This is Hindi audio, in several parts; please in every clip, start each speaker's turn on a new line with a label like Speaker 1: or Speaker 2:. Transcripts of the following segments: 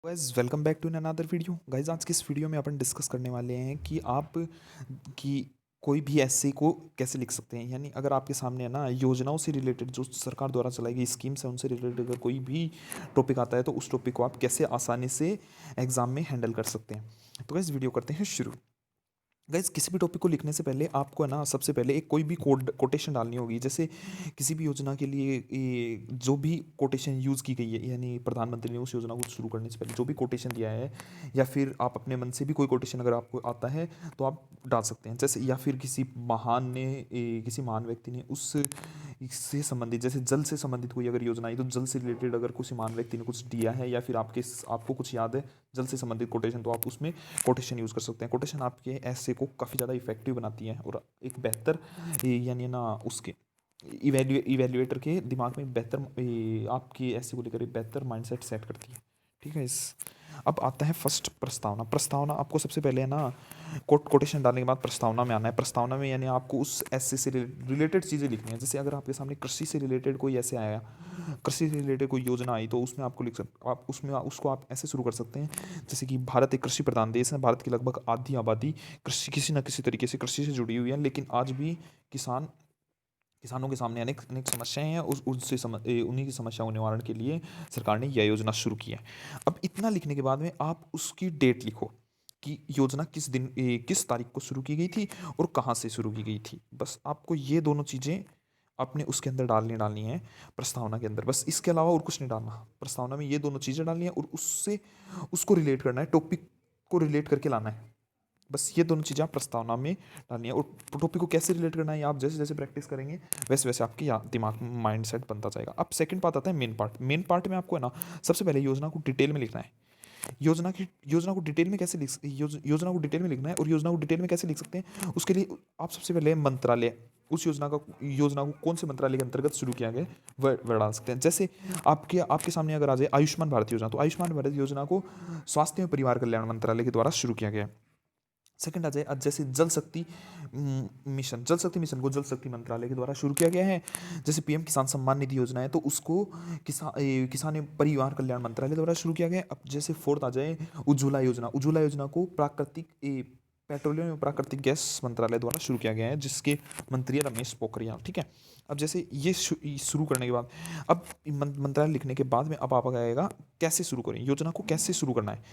Speaker 1: Guys welcome back to another video. Guys आज की इस वीडियो में अपन डिस्कस करने वाले हैं कि आप कि कोई भी ऐसे को कैसे लिख सकते हैं। यानी अगर आपके सामने है ना योजनाओं से रिलेटेड जो सरकार द्वारा चलाई गई स्कीम्स है उनसे रिलेटेड अगर कोई भी टॉपिक आता है तो उस टॉपिक को आप कैसे आसानी से एग्जाम में हैंडल कर सकते हैं। तो गाइस वीडियो करते हैं शुरू। गाइस किसी भी टॉपिक को लिखने से पहले आपको है ना सबसे पहले एक कोई भी कोटेशन डालनी होगी। जैसे किसी भी योजना के लिए जो भी कोटेशन यूज़ की गई है, यानी प्रधानमंत्री ने उस योजना को शुरू करने से पहले जो भी कोटेशन दिया है, या फिर आप अपने मन से भी कोई कोटेशन अगर आपको आता है तो आप डाल सकते हैं। जैसे या फिर किसी महान व्यक्ति ने उस इससे संबंधित, जैसे जल से संबंधित कोई अगर योजना आई तो जल से रिलेटेड अगर किसी महान व्यक्ति ने कुछ दिया है, या फिर आपको कुछ याद है जल से संबंधित कोटेशन, तो आप उसमें कोटेशन यूज़ कर सकते हैं। कोटेशन आपके ऐसे को काफ़ी ज़्यादा इफेक्टिव बनाती है और एक बेहतर यानी ना उसके इवेल्युएटर के दिमाग में बेहतर आपके ऐसे को लेकर एक बेहतर माइंडसेट सेट करती है। ठीक है। इस अब आता है फर्स्ट प्रस्तावना। प्रस्तावना आपको सबसे पहले है ना कोटेशन डालने के बाद प्रस्तावना में आना है। प्रस्तावना में यानी आपको उस ऐसे से रिलेटेड चीज़ें लिखनी है। जैसे अगर आपके सामने कृषि से रिलेटेड कोई ऐसे आया, कृषि से रिलेटेड कोई योजना आई, तो उसमें आपको लिख सकते आप उसमें उसको आप ऐसे शुरू कर सकते हैं। जैसे कि भारत एक कृषि प्रधान देश है, भारत की लगभग आधी आबादी कृषि किसी न किसी तरीके से कृषि से जुड़ी हुई है, लेकिन आज भी किसान किसानों के सामने अनेक अनेक समस्याएं हैं। उन्हीं की समस्याओं के निवारण के लिए सरकार ने यह योजना शुरू की है। अब इतना लिखने के बाद में आप उसकी डेट लिखो कि योजना किस तारीख को शुरू की गई थी और कहाँ से शुरू की गई थी। बस आपको ये दोनों चीज़ें अपने उसके अंदर डालनी है, प्रस्तावना के अंदर। बस इसके अलावा और कुछ नहीं डालना। प्रस्तावना में ये दोनों चीज़ें डालनी है और उससे उसको रिलेट करना है, टॉपिक को रिलेट करके लाना है। बस ये दोनों चीज़ें आप प्रस्तावना में डालनी है। और टॉपिक को कैसे रिलेट करना है, आप जैसे जैसे प्रैक्टिस करेंगे वैसे वैसे आपके दिमाग में माइंड सेट बनता जाएगा। अब सेकंड पार्ट आता है मेन पार्ट। मेन पार्ट में आपको है ना सबसे पहले योजना को डिटेल में लिखना है। योजना को डिटेल में योजना को डिटेल में लिखना है। और योजना को डिटेल में कैसे लिख सकते हैं, उसके लिए आप सबसे पहले मंत्रालय, उस योजना को कौन से मंत्रालय के अंतर्गत शुरू किया गया वह डाल सकते हैं। जैसे आपके आपके सामने अगर आ जाए आयुष्मान भारत योजना, तो आयुष्मान भारत योजना को स्वास्थ्य एवं परिवार कल्याण मंत्रालय के द्वारा शुरू किया गया है। सेकंड आ जाए आज जैसे जल शक्ति मिशन को जल शक्ति मंत्रालय के द्वारा शुरू किया गया है। जैसे पीएम किसान सम्मान निधि योजना है तो उसको किसान एवं परिवार कल्याण मंत्रालय द्वारा शुरू किया गया है। अब जैसे फोर्थ आ जाए उज्ज्वला योजना को पेट्रोलियम एवं प्राकृतिक गैस मंत्रालय द्वारा शुरू किया गया है, जिसके मंत्री है रमेश पोखरियाल। ठीक है। अब जैसे ये शुरू करने के बाद, अब मंत्रालय लिखने के बाद में अब आप आएगा कैसे शुरू करें, योजना को कैसे शुरू करना है।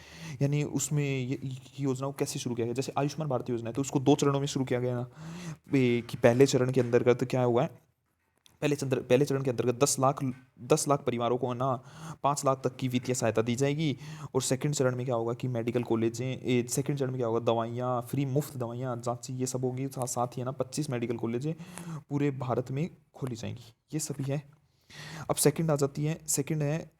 Speaker 1: यानी उसमें ये योजना को कैसे शुरू किया गया। जैसे आयुष्मान भारत योजना है तो उसको 2 चरणों में शुरू किया गया ना। कि पहले चरण के अंतर्गत क्या हुआ है, पहले चरण के अंतर्गत 10 लाख परिवारों को ना 5 लाख तक की वित्तीय सहायता दी जाएगी। और सेकंड चरण में क्या होगा कि मेडिकल कॉलेजें, सेकंड चरण में क्या होगा, दवाइयाँ फ्री, मुफ्त दवाइयाँ, जांच, ये सब होगी। साथ ही है ना 25 मेडिकल कॉलेजें पूरे भारत में खोली जाएंगी। ये सभी है। अब सेकंड आ जाती है, सेकंड है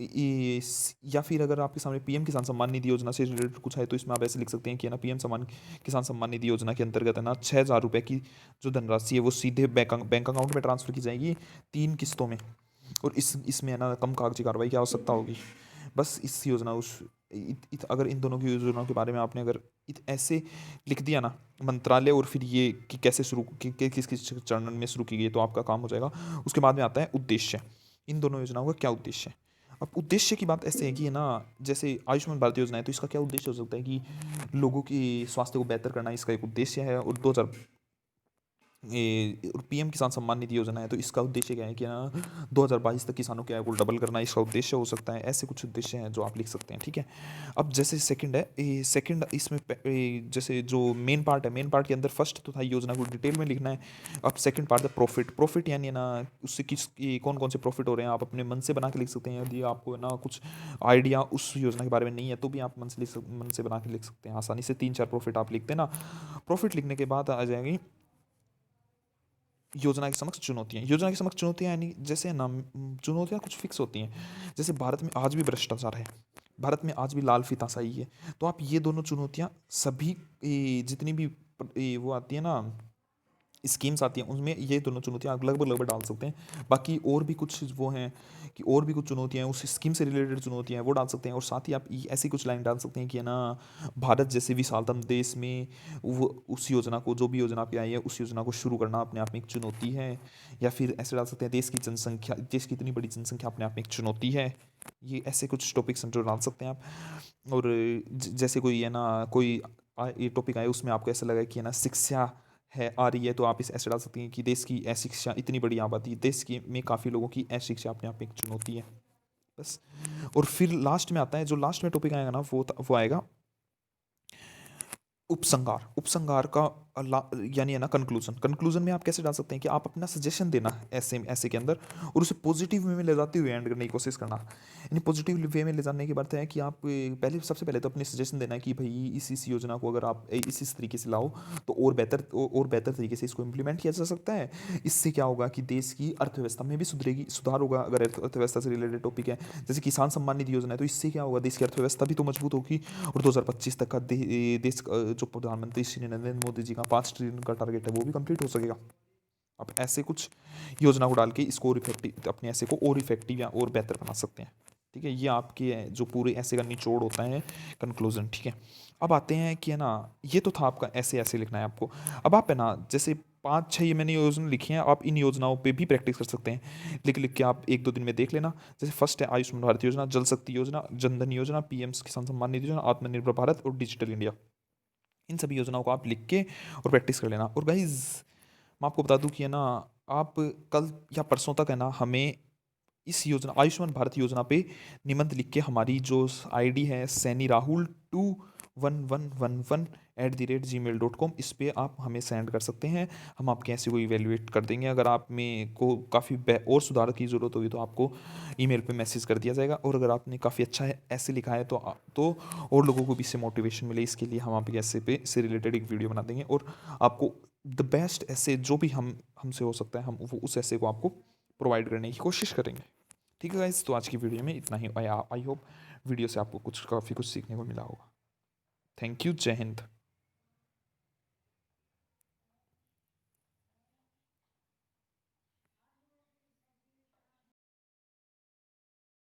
Speaker 1: या फिर अगर आपके सामने पीएम किसान सम्मान निधि योजना से रिलेटेड कुछ है तो इसमें आप ऐसे लिख सकते हैं कि है ना किसान सम्मान निधि योजना के अंतर्गत है ना 6,000 रुपये की जो धनराशि है वो सीधे बैंक अकाउंट में ट्रांसफर की जाएगी 3 किस्तों में। और इसमें है ना कम कागजी कार्रवाई की आवश्यकता होगी। बस इस योजना उस अगर इन दोनों की योजनाओं के बारे में आपने अगर ऐसे लिख दिया ना मंत्रालय और फिर ये कि कैसे शुरू किस किस चरण में शुरू की गई, तो आपका काम हो जाएगा। उसके बाद में आता है उद्देश्य। इन दोनों योजनाओं का क्या उद्देश्य है। अब उद्देश्य की बात ऐसे है कि है ना जैसे आयुष्मान भारत योजना है तो इसका क्या उद्देश्य हो सकता है कि लोगों की स्वास्थ्य को बेहतर करना इसका एक उद्देश्य है। और 2000 और पीएम किसान सम्मान निधि योजना है तो इसका उद्देश्य क्या है कि ना 2022 तक किसानों की आय को डबल करना इसका उद्देश्य हो सकता है। ऐसे कुछ उद्देश्य हैं जो आप लिख सकते हैं। ठीक है। अब जैसे सेकंड है, सेकंड इसमें जैसे जो मेन पार्ट है, मेन पार्ट के अंदर फर्स्ट तो था योजना को डिटेल में लिखना है। अब सेकंड पार्ट है प्रॉफिट यानी ना उससे कौन कौन से प्रॉफिट हो रहे हैं आप अपने मन से बना के लिख सकते हैं। यदि आपको ना कुछ आइडिया उस योजना के बारे में नहीं है तो भी आप मन से बना के लिख सकते हैं आसानी से। 3-4 प्रॉफिट आप लिखते हैं ना। प्रॉफिट लिखने के बाद आ जाएंगी योजना के समक्ष चुनौतियां यानी जैसे ना चुनौतियां कुछ फिक्स होती हैं। जैसे भारत में आज भी भ्रष्टाचार है, भारत में आज भी लाल फीताशाही है। तो आप ये दोनों चुनौतियां सभी जितनी भी वो आती है ना स्कीम्स आती हैं उसमें ये दोनों चुनौतियाँ आप लगभग डाल सकते हैं। बाकी और भी कुछ वो हैं कि और भी कुछ चुनौतियाँ हैं, उस स्कीम से रिलेटेड चुनौतियाँ हैं वो डाल सकते हैं। और साथ ही आप ऐसी कुछ लाइन डाल सकते हैं कि है ना, भारत जैसे विशालतम देश में वो उस योजना को, जो भी योजना आपकी आई है उस योजना को शुरू करना अपने आप में एक चुनौती है। या फिर ऐसे डाल सकते हैं, देश की इतनी बड़ी जनसंख्या अपने आप में एक चुनौती है। ये ऐसे कुछ टॉपिक्स हैं जो डाल सकते हैं आप। और जैसे कोई है ना, कोई ये टॉपिक आए उसमें आपको ऐसा लगा कि है ना शिक्षा है आ रही है, तो आप इस ऐसे डाल सकती हैं कि देश की अशिक्षा इतनी बड़ी आबादी, देश की में काफ़ी लोगों की अशिक्षा अपने आप में एक चुनौती है, बस। और फिर लास्ट में आता है, जो लास्ट में टॉपिक आएगा ना वो आएगा उपसंहार। उपसंहार का यानी है ना कंक्लूजन। कंक्लूजन में आप कैसे डाल सकते हैं कि आप अपना सजेशन देना ऐसे ऐसे के अंदर, और उसे पॉजिटिव वे में ले जाते हुए एंड करने की कोशिश करना। यानी पॉजिटिव वे में ले जाने की बात है कि आप पहले, सबसे पहले तो अपने सजेशन देना है कि भाई इस योजना को अगर आप इस तरीके से लाओ तो और बेहतर तरीके से इसको इम्प्लीमेंट किया जा सकता है। इससे क्या होगा कि देश की अर्थव्यवस्था में भी सुधार होगा। अगर अर्थव्यवस्था से रिलेटेड टॉपिक है, जैसे किसान सम्मान निधि योजना है, तो इससे क्या होगा, देश की अर्थव्यवस्था भी तो मजबूत होगी। और 2025 तक का देश जो प्रधानमंत्री श्री नरेंद्र मोदी जी का 5 ट्रिलियन का टारगेट है वो भी कंप्लीट हो सकेगा। आप ऐसे कुछ योजना को डाल के इसको और इफेक्टिव, अपने ऐसे को और इफेक्टिव या और बेहतर बना सकते हैं। ठीक है, ये आपके जो पूरे ऐसे का निचोड़ होता है, कंक्लूजन। ठीक है, अब आते हैं कि है ना, ये तो था आपका ऐसे ऐसे लिखना है आपको। अब आप है ना, जैसे 5-6 ये मैंने योजना लिखी हैं, आप इन योजनाओं पे भी प्रैक्टिस कर सकते हैं। लिख लिख के आप 1-2 दिन में देख लेना। जैसे फर्स्ट है आयुष्मान भारत योजना, जल शक्ति योजना, जनधन योजना, पीएम किसान सम्मान निधि योजना, आत्मनिर्भर भारत और डिजिटल इंडिया। इन सभी योजनाओं को आप लिख के और प्रैक्टिस कर लेना। और गाइज मैं आपको बता दूं कि है ना, आप कल या परसों तक है ना, हमें इस योजना आयुष्मान भारत योजना पे निबंध लिख के हमारी जो आईडी है seni rahul2111@gmail.com, इस पे आप हमें सेंड कर सकते हैं। हम आपके ऐसे को इवेलुएट कर देंगे। अगर आप में को काफ़ी और सुधार की ज़रूरत होगी तो आपको ईमेल पे मैसेज कर दिया जाएगा। और अगर आपने काफ़ी अच्छा है ऐसे लिखा है तो और लोगों को भी इससे मोटिवेशन मिले, इसके लिए हम आपके ऐसे पे से रिलेटेड एक वीडियो बना देंगे। और आपको द बेस्ट ऐसे जो भी हमसे हो सकता है, हम वो उस ऐसे को आपको प्रोवाइड करने की कोशिश करेंगे। ठीक है गाइस, तो आज की वीडियो में इतना ही। आई होप वीडियो से आपको काफ़ी कुछ सीखने को मिला होगा। थैंक यू, जय हिंद।